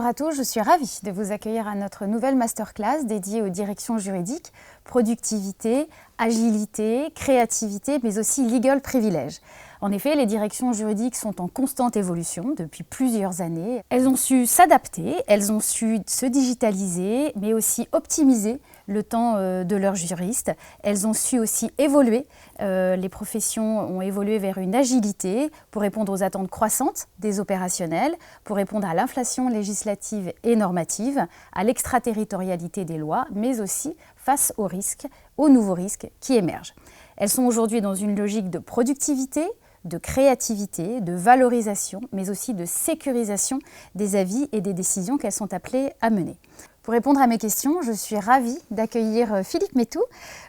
à tous, je suis ravie de vous accueillir à notre nouvelle masterclass dédiée aux directions juridiques, productivité, agilité, créativité, mais aussi legal privilege. En effet, les directions juridiques sont en constante évolution depuis plusieurs années. Elles ont su s'adapter, elles ont su se digitaliser, mais aussi optimiser le temps de leurs juristes. Elles ont su aussi évoluer. Les professions ont évolué vers une agilité pour répondre aux attentes croissantes des opérationnels, pour répondre à l'inflation législative et normative, à l'extraterritorialité des lois, mais aussi face aux risques, aux nouveaux risques qui émergent. Elles sont aujourd'hui dans une logique de productivité, de créativité, de valorisation, mais aussi de sécurisation des avis et des décisions qu'elles sont appelées à mener. Pour répondre à mes questions, je suis ravie d'accueillir Philippe Métou.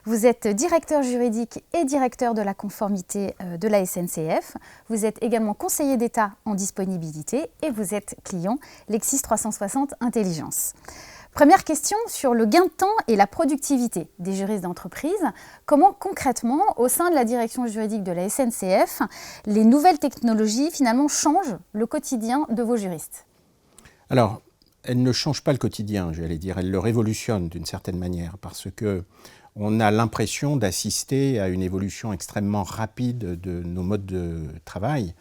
Vous êtes directeur juridique et directeur de la conformité de la SNCF. Vous êtes également conseiller d'État en disponibilité et vous êtes client Lexis 360 Intelligence. Première question sur le gain de temps et la productivité des juristes d'entreprise. Comment concrètement, au sein de la direction juridique de la SNCF, les nouvelles technologies finalement changent le quotidien de vos juristes ? Alors, elles ne changent pas le quotidien, j'allais dire, elles le révolutionnent d'une certaine manière parce qu'on a l'impression d'assister à une évolution extrêmement rapide de nos modes de travail.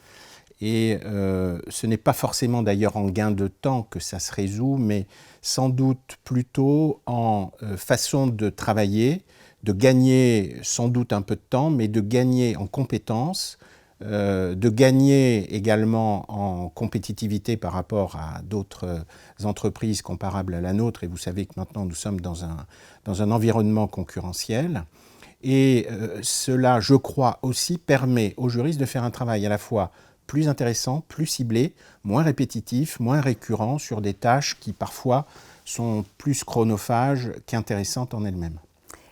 Et ce n'est pas forcément d'ailleurs en gain de temps que ça se résout, mais sans doute plutôt en façon de travailler, de gagner sans doute un peu de temps, mais de gagner en compétences, de gagner également en compétitivité par rapport à d'autres entreprises comparables à la nôtre. Et vous savez que maintenant nous sommes dans un environnement concurrentiel. Et cela, je crois aussi, permet aux juristes de faire un travail à la fois plus intéressant, plus ciblé, moins répétitif, moins récurrent sur des tâches qui parfois sont plus chronophages qu'intéressantes en elles-mêmes.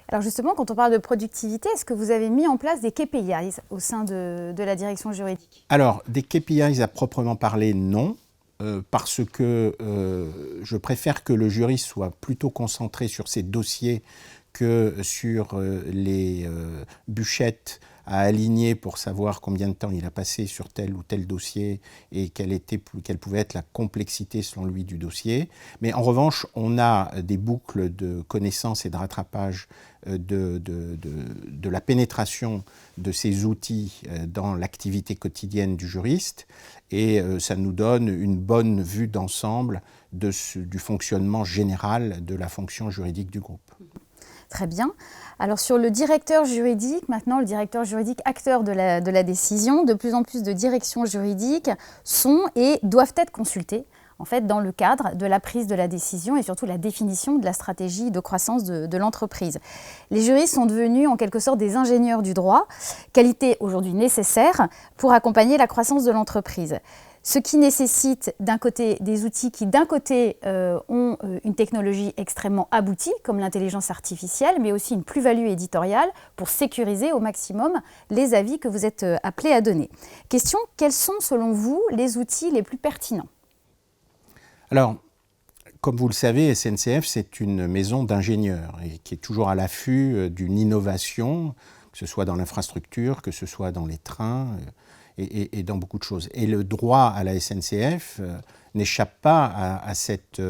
Alors justement, quand on parle de productivité, est-ce que vous avez mis en place des KPIs au sein de la direction juridique ? Alors, des KPIs à proprement parler, non, parce que je préfère que le juriste soit plutôt concentré sur ses dossiers que sur les bûchettes à aligner pour savoir combien de temps il a passé sur tel ou tel dossier et quelle pouvait être la complexité selon lui du dossier. Mais en revanche, on a des boucles de connaissances et de rattrapage de la pénétration de ces outils dans l'activité quotidienne du juriste et ça nous donne une bonne vue d'ensemble du fonctionnement général de la fonction juridique du groupe. Très bien. Alors sur le directeur juridique, maintenant le directeur juridique acteur de la décision, de plus en plus de directions juridiques sont et doivent être consultées en fait, dans le cadre de la prise de la décision et surtout la définition de la stratégie de croissance de l'entreprise. Les juristes sont devenus en quelque sorte des ingénieurs du droit, qualité aujourd'hui nécessaire pour accompagner la croissance de l'entreprise. Ce qui nécessite d'un côté des outils qui d'un côté ont une technologie extrêmement aboutie comme l'intelligence artificielle, mais aussi une plus-value éditoriale pour sécuriser au maximum les avis que vous êtes appelés à donner. Question, quels sont selon vous les outils les plus pertinents ? Alors, comme vous le savez, SNCF c'est une maison d'ingénieurs et qui est toujours à l'affût d'une innovation, que ce soit dans l'infrastructure, que ce soit dans les trains, et dans beaucoup de choses. Et le droit à la SNCF n'échappe pas à cette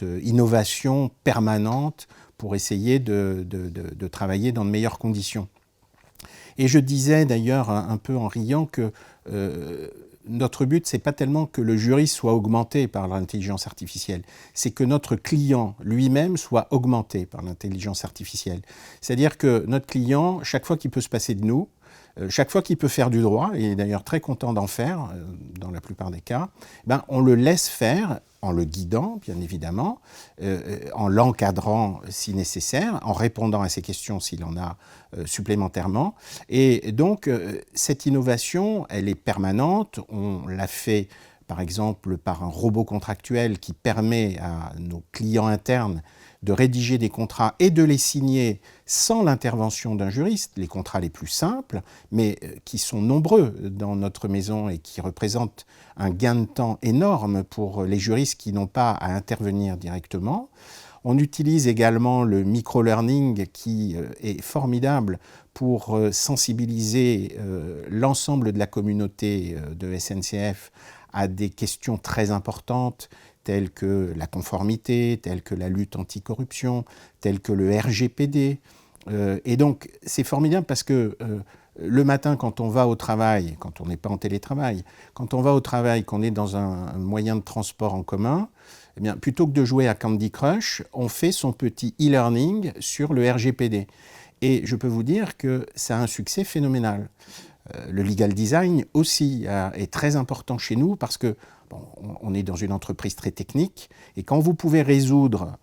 innovation permanente pour essayer de travailler dans de meilleures conditions. Et je disais d'ailleurs un peu en riant que notre but, ce n'est pas tellement que le juriste soit augmenté par l'intelligence artificielle, c'est que notre client lui-même soit augmenté par l'intelligence artificielle. C'est-à-dire que notre client, chaque fois qu'il peut se passer de nous, chaque fois qu'il peut faire du droit, et il est d'ailleurs très content d'en faire, dans la plupart des cas, on le laisse faire en le guidant, bien évidemment, en l'encadrant si nécessaire, en répondant à ses questions s'il en a supplémentairement. Et donc, cette innovation, elle est permanente. On l'a fait, par exemple, par un robot contractuel qui permet à nos clients internes de rédiger des contrats et de les signer sans l'intervention d'un juriste, les contrats les plus simples, mais qui sont nombreux dans notre maison et qui représentent un gain de temps énorme pour les juristes qui n'ont pas à intervenir directement. On utilise également le micro-learning qui est formidable pour sensibiliser l'ensemble de la communauté de SNCF à des questions très importantes tels que la conformité, tels que la lutte anticorruption, tels que le RGPD. Et donc, c'est formidable parce que le matin, quand on va au travail, quand on n'est pas en télétravail, quand on va au travail, qu'on est dans un moyen de transport en commun, eh bien, plutôt que de jouer à Candy Crush, on fait son petit e-learning sur le RGPD. Et je peux vous dire que ça a un succès phénoménal. Le legal design aussi est très important chez nous parce que bon, on est dans une entreprise très technique et quand vous pouvez résoudre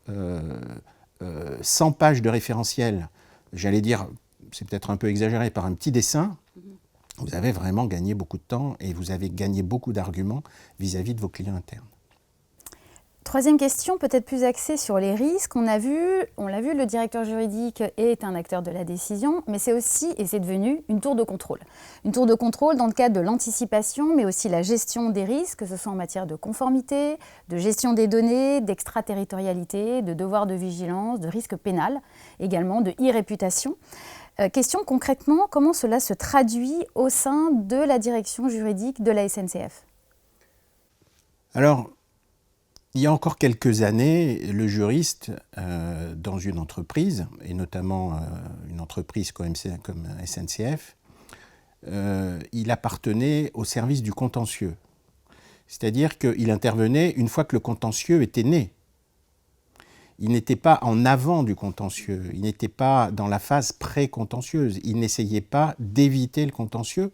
100 pages de référentiel, j'allais dire, c'est peut-être un peu exagéré, par un petit dessin, vous avez vraiment gagné beaucoup de temps et vous avez gagné beaucoup d'arguments vis-à-vis de vos clients internes. Troisième question, peut-être plus axée sur les risques. On l'a vu, le directeur juridique est un acteur de la décision, mais c'est aussi, et c'est devenu, une tour de contrôle. Une tour de contrôle dans le cadre de l'anticipation, mais aussi la gestion des risques, que ce soit en matière de conformité, de gestion des données, d'extraterritorialité, de devoir de vigilance, de risque pénal, également de e-réputation. Question concrètement, comment cela se traduit au sein de la direction juridique de la SNCF ? Alors, il y a encore quelques années, le juriste dans une entreprise, et notamment une entreprise comme SNCF, il appartenait au service du contentieux. C'est-à-dire qu'il intervenait une fois que le contentieux était né. Il n'était pas en avant du contentieux, il n'était pas dans la phase pré-contentieuse, il n'essayait pas d'éviter le contentieux.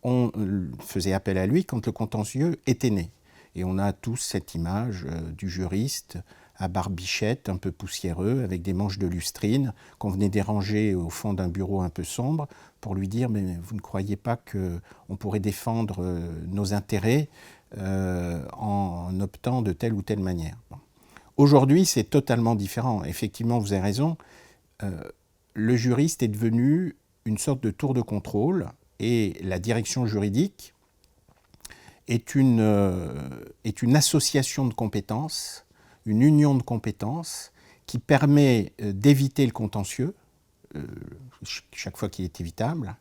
On faisait appel à lui quand le contentieux était né. Et on a tous cette image du juriste à barbichette, un peu poussiéreux, avec des manches de lustrine, qu'on venait déranger au fond d'un bureau un peu sombre pour lui dire « mais vous ne croyez pas qu'on pourrait défendre nos intérêts en optant de telle ou telle manière ?» Aujourd'hui, c'est totalement différent. Effectivement, vous avez raison, le juriste est devenu une sorte de tour de contrôle et la direction juridique est une association de compétences, une union de compétences qui permet d'éviter le contentieux, chaque fois qu'il est évitable,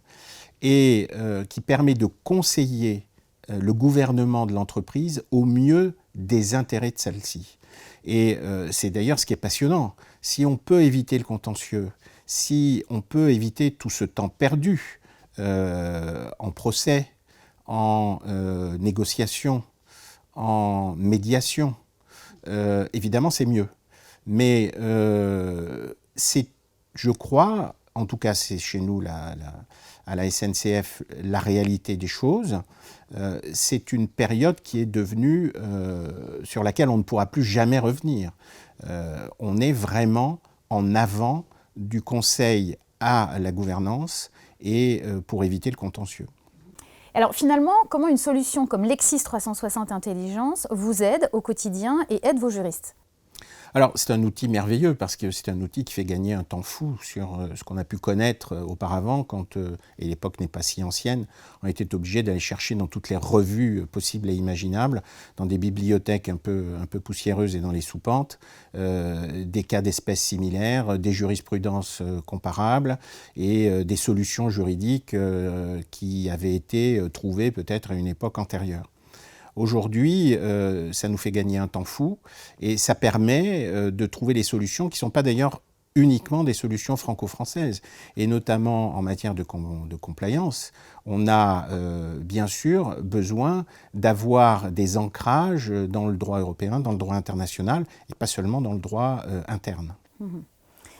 et qui permet de conseiller le gouvernement de l'entreprise au mieux des intérêts de celle-ci. Et c'est d'ailleurs ce qui est passionnant. Si on peut éviter le contentieux, si on peut éviter tout ce temps perdu en procès, en négociation, en médiation, évidemment c'est mieux. Mais c'est, je crois, en tout cas c'est chez nous à la SNCF la réalité des choses, c'est une période qui est devenue, sur laquelle on ne pourra plus jamais revenir. On est vraiment en avant du conseil à la gouvernance et pour éviter le contentieux. Alors finalement, comment une solution comme Lexis 360 Intelligence vous aide au quotidien et aide vos juristes ? Alors c'est un outil merveilleux parce que c'est un outil qui fait gagner un temps fou sur ce qu'on a pu connaître auparavant quand, et l'époque n'est pas si ancienne, on était obligé d'aller chercher dans toutes les revues possibles et imaginables, dans des bibliothèques un peu poussiéreuses et dans les soupentes, des cas d'espèces similaires, des jurisprudences comparables et des solutions juridiques qui avaient été trouvées peut-être à une époque antérieure. Aujourd'hui, ça nous fait gagner un temps fou et ça permet de trouver des solutions qui ne sont pas d'ailleurs uniquement des solutions franco-françaises. Et notamment en matière de compliance, on a bien sûr besoin d'avoir des ancrages dans le droit européen, dans le droit international et pas seulement dans le droit interne.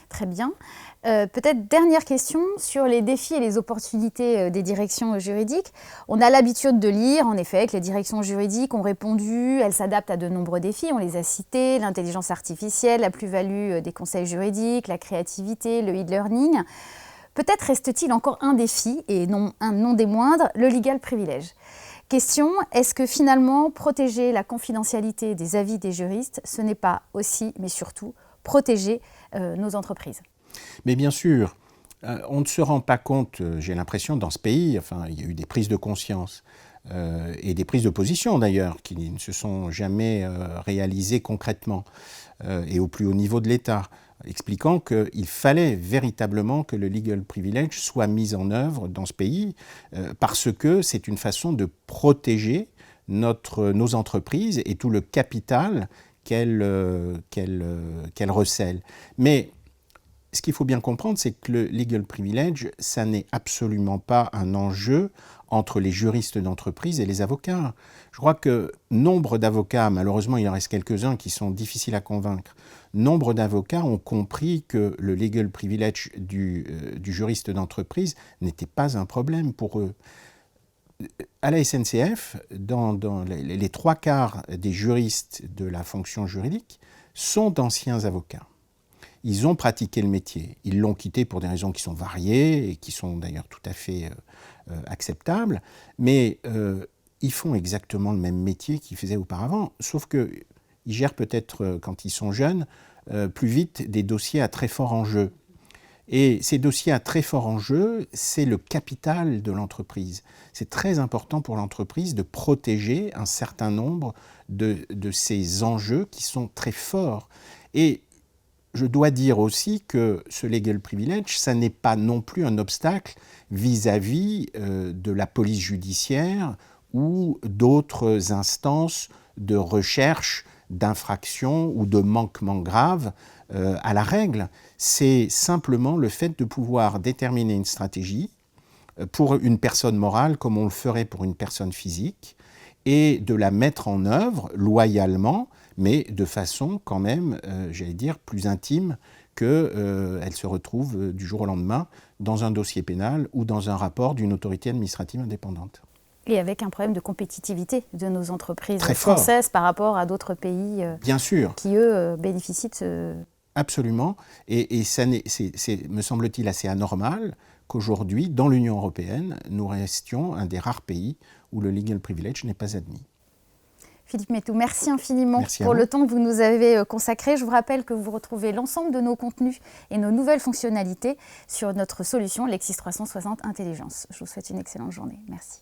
Très bien. Peut-être dernière question sur les défis et les opportunités des directions juridiques. On a l'habitude de lire, en effet, que les directions juridiques ont répondu, elles s'adaptent à de nombreux défis, on les a cités, l'intelligence artificielle, la plus-value des conseils juridiques, la créativité, le e-learning. Peut-être reste-t-il encore un défi, et non des moindres, le legal privilege. Question, est-ce que finalement, protéger la confidentialité des avis des juristes, ce n'est pas aussi, mais surtout, protéger nos entreprises? Mais bien sûr, on ne se rend pas compte, j'ai l'impression, dans ce pays, enfin, il y a eu des prises de conscience et des prises de position d'ailleurs, qui ne se sont jamais réalisées concrètement et au plus haut niveau de l'État, expliquant qu'il fallait véritablement que le legal privilege soit mis en œuvre dans ce pays parce que c'est une façon de protéger nos entreprises et tout le capital qu'elle recèle. Mais ce qu'il faut bien comprendre, c'est que le legal privilege, ça n'est absolument pas un enjeu entre les juristes d'entreprise et les avocats. Je crois que nombre d'avocats, malheureusement il en reste quelques-uns qui sont difficiles à convaincre, nombre d'avocats ont compris que le legal privilege du juriste d'entreprise n'était pas un problème pour eux. À la SNCF, dans les 3/4 des juristes de la fonction juridique sont d'anciens avocats. Ils ont pratiqué le métier. Ils l'ont quitté pour des raisons qui sont variées et qui sont d'ailleurs tout à fait acceptables, mais ils font exactement le même métier qu'ils faisaient auparavant, sauf qu'ils gèrent peut-être, quand ils sont jeunes, plus vite des dossiers à très fort enjeu. Et ces dossiers à très fort enjeu, c'est le capital de l'entreprise. C'est très important pour l'entreprise de protéger un certain nombre de ces enjeux qui sont très forts. Et je dois dire aussi que ce legal privilege, ça n'est pas non plus un obstacle vis-à-vis de la police judiciaire ou d'autres instances de recherche d'infractions ou de manquements graves à la règle. C'est simplement le fait de pouvoir déterminer une stratégie pour une personne morale comme on le ferait pour une personne physique et de la mettre en œuvre loyalement, mais de façon quand même, j'allais dire, plus intime qu'elle se retrouve du jour au lendemain dans un dossier pénal ou dans un rapport d'une autorité administrative indépendante. Et avec un problème de compétitivité de nos entreprises françaises par rapport à d'autres pays Bien sûr. Qui, eux, bénéficient de ce... Absolument. Et ça c'est, me semble-t-il, assez anormal qu'aujourd'hui, dans l'Union européenne, nous restions un des rares pays où le legal privilege n'est pas admis. Philippe Métou, merci infiniment pour le temps que vous nous avez consacré. Je vous rappelle que vous retrouvez l'ensemble de nos contenus et nos nouvelles fonctionnalités sur notre solution Lexis 360 Intelligence. Je vous souhaite une excellente journée. Merci.